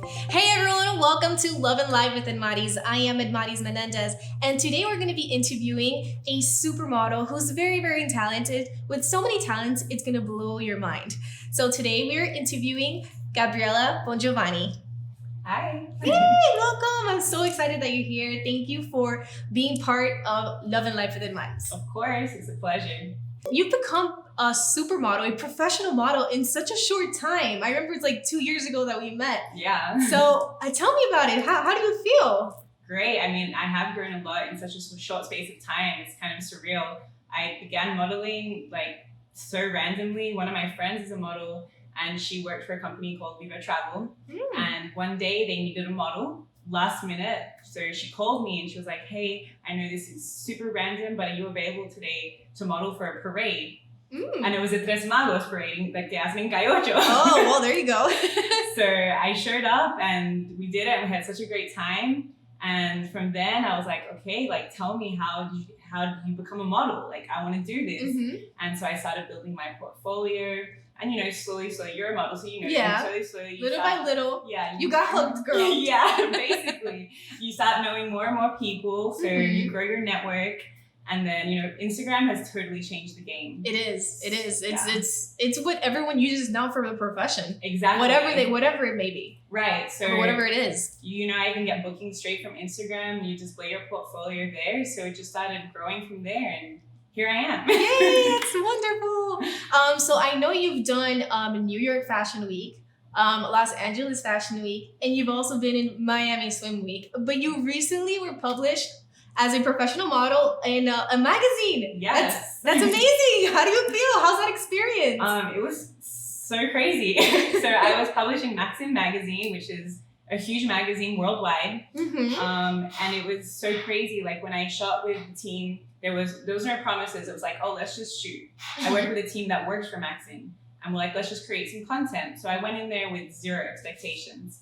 Hey everyone, welcome to Love and Life with Edmarys. I am Edmarys Menendez, and today we're going to be interviewing a supermodel who's very, very talented. With so many talents, it's going to blow your mind. So today we're interviewing Gabriella Bongiovanni. Hi. Hey, welcome. I'm so excited that you're here. Thank you for being part of Love and Life with Edmarys. Of course, it's a pleasure. You've become a supermodel, a professional model in such a short time. I remember it's like 2 years ago that we met. Yeah. So tell me about it. How do you feel? Great. I mean, I have grown a lot in such a short space of time. It's kind of surreal. I began modeling like so randomly. One of my friends is a model and she worked for a company called Viva Travel. And one day they needed a model last minute. So she called me and she was like, hey, I know this is super random, but are you available today to model for a parade? And it was a Tres Magos parade that que hacen en Cayocho. Oh, well, there you go. So I showed up and we did it and we had such a great time. And from then I was like, okay, like tell me how did you become a model? Like I want to do this. And so I started building my portfolio. And slowly, you're a model, so slowly, little by little, you got hooked, girl. Yeah, basically, you start knowing more and more people, so you grow your network, and then Instagram has totally changed the game. It is. It's what everyone uses now for the profession. Exactly. Whatever it may be. Right. So or whatever it is. I can get bookings straight from Instagram. You display your portfolio there, so it just started growing from there, and here I am. Yay, that's wonderful. So I know you've done New York Fashion Week, Los Angeles Fashion Week, and you've also been in Miami Swim Week. But you recently were published as a professional model in a magazine. Yes. That's amazing. How do you feel? How's that experience? It was so crazy. So I was publishing Maxim magazine, which is a huge magazine worldwide. And it was so crazy. Like when I shot with the team, those were no promises. It was like, oh, let's just shoot. I worked with a team that works for Maxim. And we're like, let's just create some content. So I went in there with zero expectations.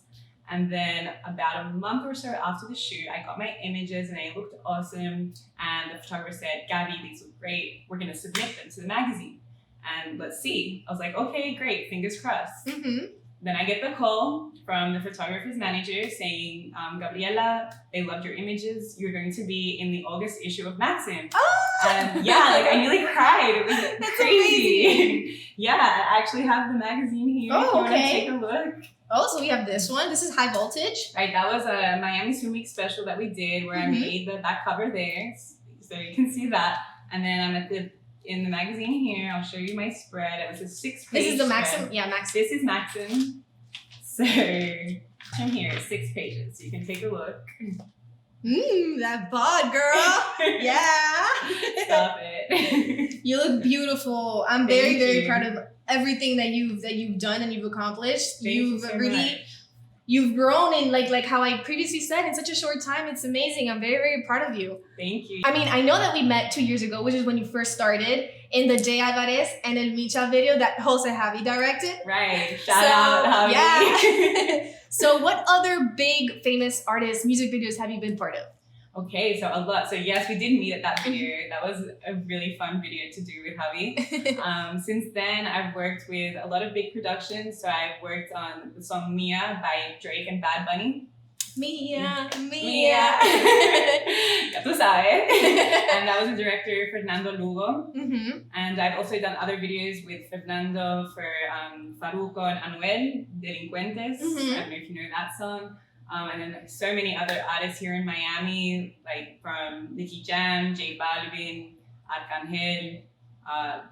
And then about a month or so after the shoot, I got my images and they looked awesome. And the photographer said, Gabby, these look great. We're going to submit them to the magazine. And let's see. I was like, okay, great. Fingers crossed. Then I get the call from the photographer's manager saying, Gabriella, they loved your images. You're going to be in the August issue of Maxim. And I nearly cried. It was That's crazy. amazing. I actually have the magazine here. If you want to take a look. Oh, so we have this one. This is High Voltage. Right, that was a Miami Swim Week special that we did where I made the back cover there. So you can see that. And then I'm in the magazine here. I'll show you my spread. It was a 6-page This is the Maxim? spread. Yeah, Maxim. This is Maxim. So from here, 6 pages. You can take a look. That bod, girl. Yeah. Stop it. You look beautiful. I'm Thank very you. proud of everything that you've done and you've accomplished. Thank you so much. You've grown in like how I previously said in such a short time. It's amazing. I'm very, very proud of you. Thank you. I mean, I know that we met 2 years ago, which is when you first started in the Jay Alvarez and El Micha video that Jose Javi directed. Right. Shout out, Javi. Yeah. So what other big famous artists' music videos have you been part of? Okay, so a lot. So yes, we did meet at that video. That was a really fun video to do with Javi. Since then, I've worked with a lot of big productions. So I've worked on the song Mia by Drake and Bad Bunny. Mia. Ya tú sabes. And that was the director Fernando Lugo. And I've also done other videos with Fernando for Farruko and Anuel, Delincuentes. I don't know if you know that song. And then there's so many other artists here in Miami, like from Nicky Jam, J Balvin, Arcangel,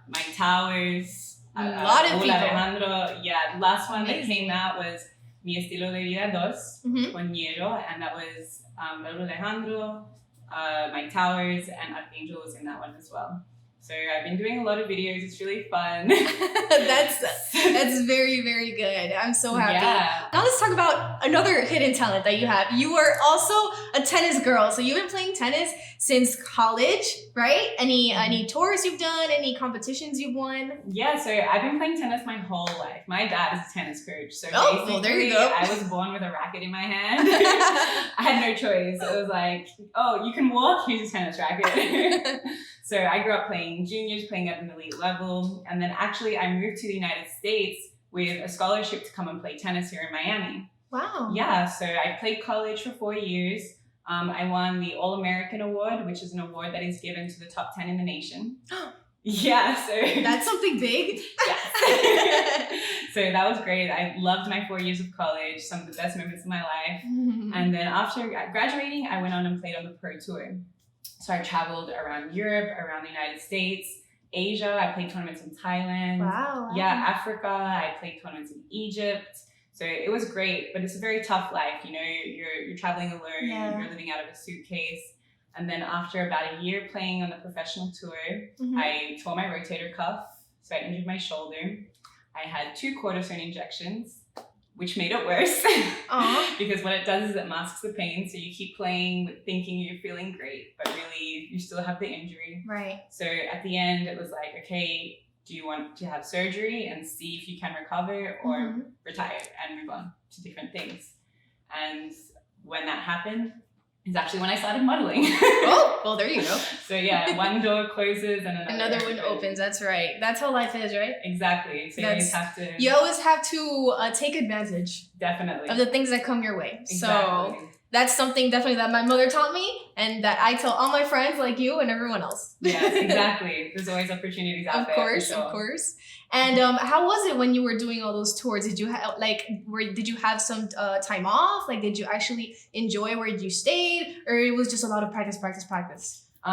Mike Towers, a lot of people. Alejandro. Yeah, the last one Amazing. that came out was Mi Estilo de Vida 2 con Hielo, and that was Alejandro, Mike Towers, and Arcangel was in that one as well. So I've been doing a lot of videos. It's really fun. That's very, very good. I'm so happy. Yeah. Now let's talk about another hidden talent that you have. You are also a tennis girl. So you've been playing tennis since college, right? Any tours you've done? Any competitions you've won? Yeah, so I've been playing tennis my whole life. My dad is a tennis coach. So well, there you go. I was born with a racket in my hand. I had no choice. It was like, oh, you can walk, here's a tennis racket. So I grew up playing juniors, playing at an elite level. And then actually I moved to the United States with a scholarship to come and play tennis here in Miami. Wow. Yeah, so I played college for 4 years. I won the All-American Award, which is an award that is given to the top 10 in the nation. Yeah, so That's something big. yes. So that was great. I loved my 4 years of college, some of the best moments of my life. And then after graduating, I went on and played on the Pro Tour. So I traveled around Europe, around the United States, Asia. I played tournaments in Thailand. Wow. Yeah, Africa. I played tournaments in Egypt. So it was great, but it's a very tough life. You know, you're traveling alone. Yeah. You're living out of a suitcase. And then after about a year playing on the professional tour, I tore my rotator cuff. So I injured my shoulder. I had 2 cortisone injections, which made it worse. Because what it does is it masks the pain. So you keep playing thinking you're feeling great, but really you still have the injury. Right. So at the end, it was like, okay, do you want to have surgery and see if you can recover, or retire and move on to different things? And when that happened, is actually when I started modeling. Oh, well, there you go. So yeah, one door closes and another one opens. That's right. That's how life is, right? Exactly. So you always have to take advantage definitely of the things that come your way. Exactly. So that's something definitely that my mother taught me, and that I tell all my friends like you and everyone else. Yes, exactly. There's always opportunities out there. Of course. And how was it when you were doing all those tours? Did you have did you have some time off? Like, did you actually enjoy where you stayed, or it was just a lot of practice?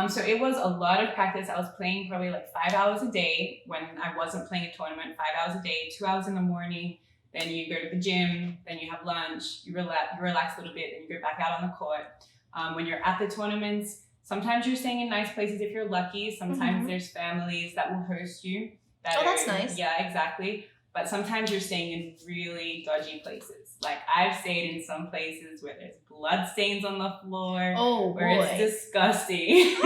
So it was a lot of practice. I was playing probably like 5 hours a day when I wasn't playing a tournament. 5 hours a day, 2 hours in the morning. Then you go to the gym, then you have lunch, you relax a little bit, then you go back out on the court. When you're at the tournaments, sometimes you're staying in nice places if you're lucky. Sometimes there's families that will host you. That's nice. Yeah, exactly. But sometimes you're staying in really dodgy places. Like, I've stayed in some places where there's blood stains on the floor. Oh, where boy. it's disgusting.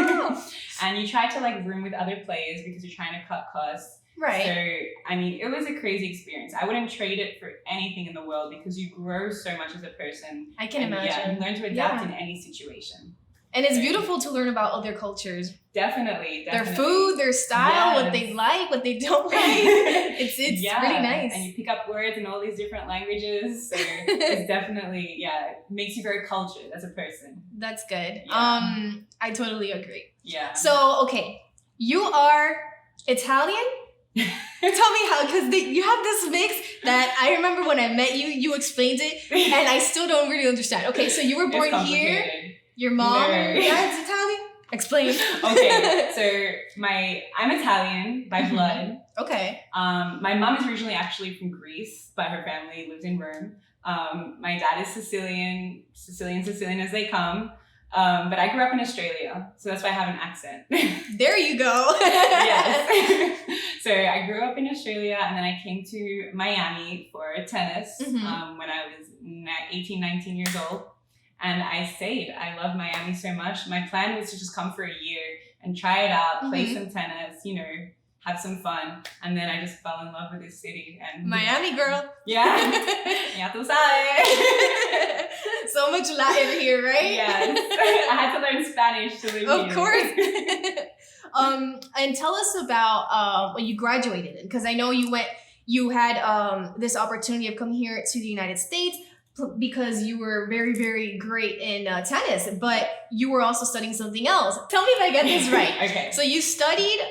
And you try to like room with other players because you're trying to cut costs. Right. So, I mean, it was a crazy experience. I wouldn't trade it for anything in the world because you grow so much as a person. I can imagine. Yeah, you learn to adapt in any situation. And it's beautiful to learn about other cultures. Definitely. Their food, their style, what they like, what they don't like. It's really nice. And you pick up words in all these different languages. So it's definitely, it makes you very cultured as a person. That's good. Yeah. I totally agree. Yeah. So, okay, you are Italian? Tell me how, because you have this mix that I remember when I met you, you explained it, and I still don't really understand. Okay, so you were born here. Your mom, dad's Italian? Explain. Okay, so I'm Italian by blood. Okay. My mom is originally actually from Greece, but her family lived in Rome. My dad is Sicilian as they come. But I grew up in Australia, so that's why I have an accent. There you go. Yes. So I grew up in Australia, and then I came to Miami for tennis when I was 18, 19 years old. And I stayed. I love Miami so much. My plan was to just come for a year and try it out, play some tennis, have some fun. And then I just fell in love with this city. And Miami girl. Yeah. Ya tú sabes. So much Latin here, right? Yes. I had to learn Spanish to live here. Of course. And tell us about when you graduated, because I know you had this opportunity of coming here to the United States because you were very, very great in tennis, but you were also studying something else. Tell me if I get this right. Okay. So you studied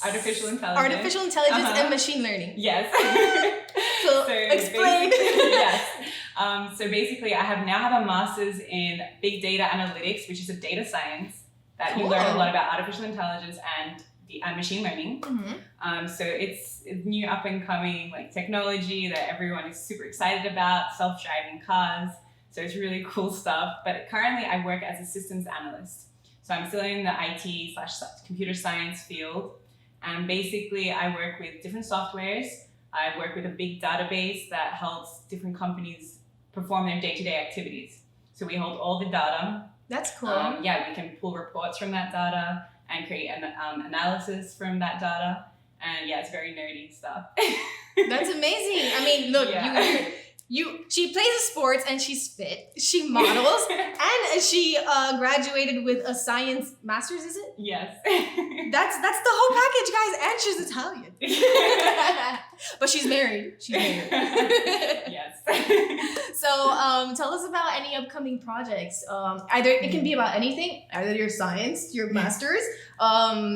artificial intelligence and machine learning. Yes. So explain. Yes. So basically, I now have a master's in big data analytics, which is a data science that you learn a lot about artificial intelligence and machine learning. So it's new up and coming like technology that everyone is super excited about, self-driving cars. So it's really cool stuff. But currently I work as a systems analyst. So I'm still in the IT/computer science field. And basically I work with different softwares. I work with a big database that helps different companies perform their day-to-day activities. So we hold all the data. That's cool. We can pull reports from that data and create an analysis from that data. And it's very nerdy stuff. That's amazing. I mean, look, she plays sports and she's fit. She models and she graduated with a science master's, is it? Yes. That's the whole package, guys. And she's Italian. But she's married. She's married. Yes. So tell us about any upcoming projects. Either it can be about anything, either your science, your masters,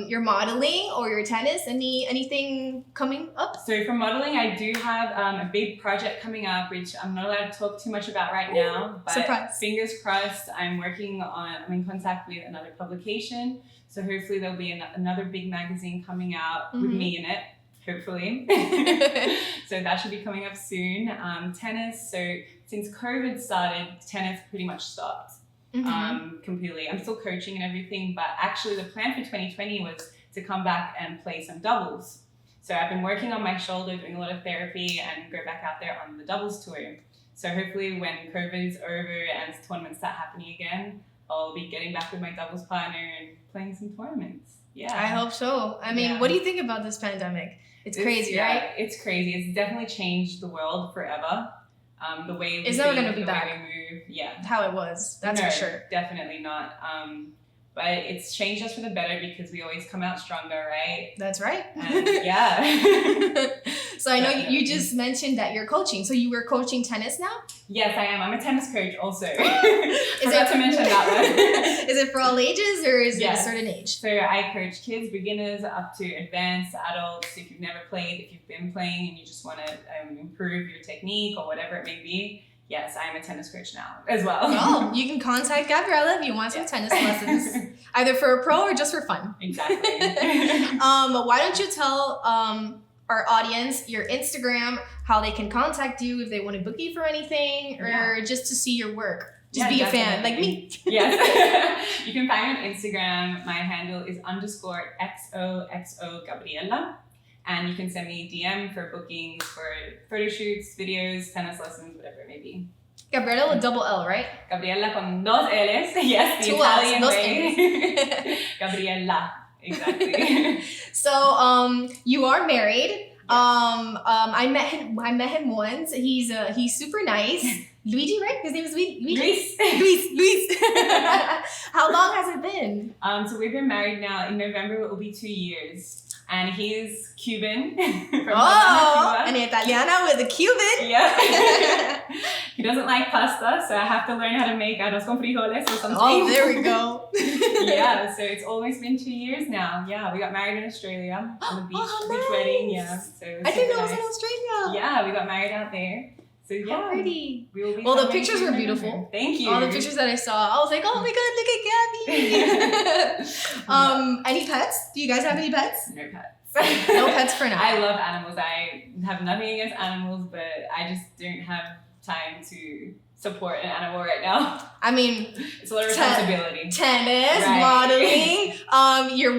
your modeling, or your tennis. Anything coming up? So for modeling, I do have a big project coming up, which I'm not allowed to talk too much about right now. But surprise. Fingers crossed, I'm in contact with another publication. So hopefully there'll be another big magazine coming out with me in it. Hopefully. So that should be coming up soon. Tennis. So since COVID started, tennis pretty much stopped completely. I'm still coaching and everything, but actually the plan for 2020 was to come back and play some doubles. So I've been working on my shoulder, doing a lot of therapy, and go back out there on the doubles tour. So hopefully when COVID is over and tournaments start happening again, I'll be getting back with my doubles partner and playing some tournaments. Yeah. I hope so. I mean, what do you think about this pandemic? It's crazy, right? It's crazy. It's definitely changed the world forever. The way we it's never think, going to be the back. way we move. Yeah. How it was. That's for sure. Definitely not. But it's changed us for the better because we always come out stronger, right? That's right. And yeah. So I know you just mentioned that you're coaching. So you were coaching tennis now? Yes, I am. I'm a tennis coach also. Forgot to mention that one. Is it for all ages or is it a certain age? So I coach kids, beginners, up to advanced adults. If you've never played, if you've been playing and you just want to improve your technique or whatever it may be, yes, I'm a tennis coach now as well. Oh, you can contact Gabriella if you want some tennis lessons, either for a pro or just for fun. Exactly. Why don't you tell our audience your Instagram, how they can contact you if they want to book you for anything or just to see your work. Just be a fan like me. Yes. You can find me on Instagram. My handle is _XOXO Gabriella. And you can send me a DM for bookings for photo shoots, videos, tennis lessons, whatever it may be. Gabriella with double L, right? Gabriella con dos L's. Yes, the Two Italian L's, way. Gabriella. Exactly. So you are married. I met him once. He's super nice. Luigi, right? His name is Luis. Luis. How long has it been? So we've been married now. In November it will be 2 years. And he's Cuban. From an Italiana with a Cuban. Yeah. He doesn't like pasta, so I have to learn how to make arroz con frijoles or something. Oh, there we go. Yeah, so it's almost been 2 years now. Yeah, we got married in Australia on the beach, beach wedding. Yeah, so I didn't know it was in Australia. Yeah, we got married out there. So yeah, how pretty. We will be the pictures were beautiful. Thank you. All the pictures that I saw, I was like, oh my god, look at Gabby. Any pets? Do you guys have any pets? No pets. No pets for now. I love animals. I have nothing against animals, but I just don't have time to support an animal right now. I mean, it's a lot of responsibility. Tennis, modeling,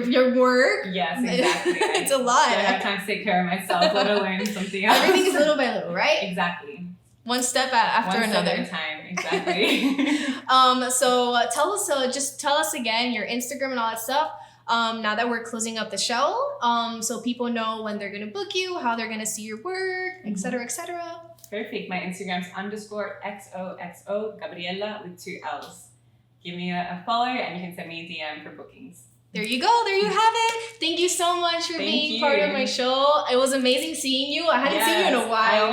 your work. Yes, exactly. It's a lot. I don't have time to take care of myself, let alone something else. Everything is little by little, right? Exactly. One step after another. One step at a time, exactly. So tell us again your Instagram and all that stuff. Now that we're closing up the show, so people know when they're gonna book you, how they're gonna see your work, etc., etc. Perfect. My Instagram's _XOXO Gabriella with 2 L's. Give me a follow and you can send me a DM for bookings. There you go. There you have it. Thank you so much for being part of my show. It was amazing seeing you. I hadn't seen you in a while.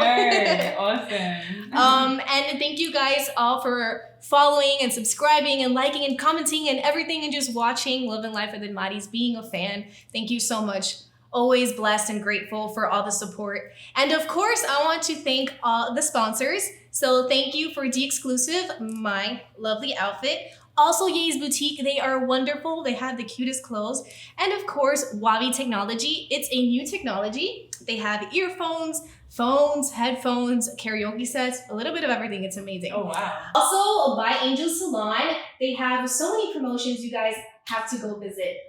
Awesome. And thank you guys all for following and subscribing and liking and commenting and everything and just watching Love and Life with Edmarys, being a fan. Thank you so much. Always blessed and grateful for all the support. And of course, I want to thank all the sponsors. So thank you for The Exclusive, my lovely outfit. Also, Ye's Boutique, they are wonderful. They have the cutest clothes. And of course, Wavi Technology. It's a new technology. They have earphones, phones, headphones, karaoke sets, a little bit of everything. It's amazing. Oh, wow. Also, by Angel Salon, they have so many promotions. You guys have to go visit.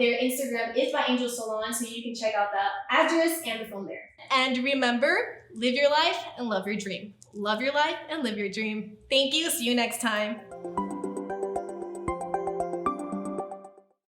Their Instagram is by Angel Salon, so you can check out the address and the phone there. And remember, live your life and love your dream. Love your life and live your dream. Thank you. See you next time.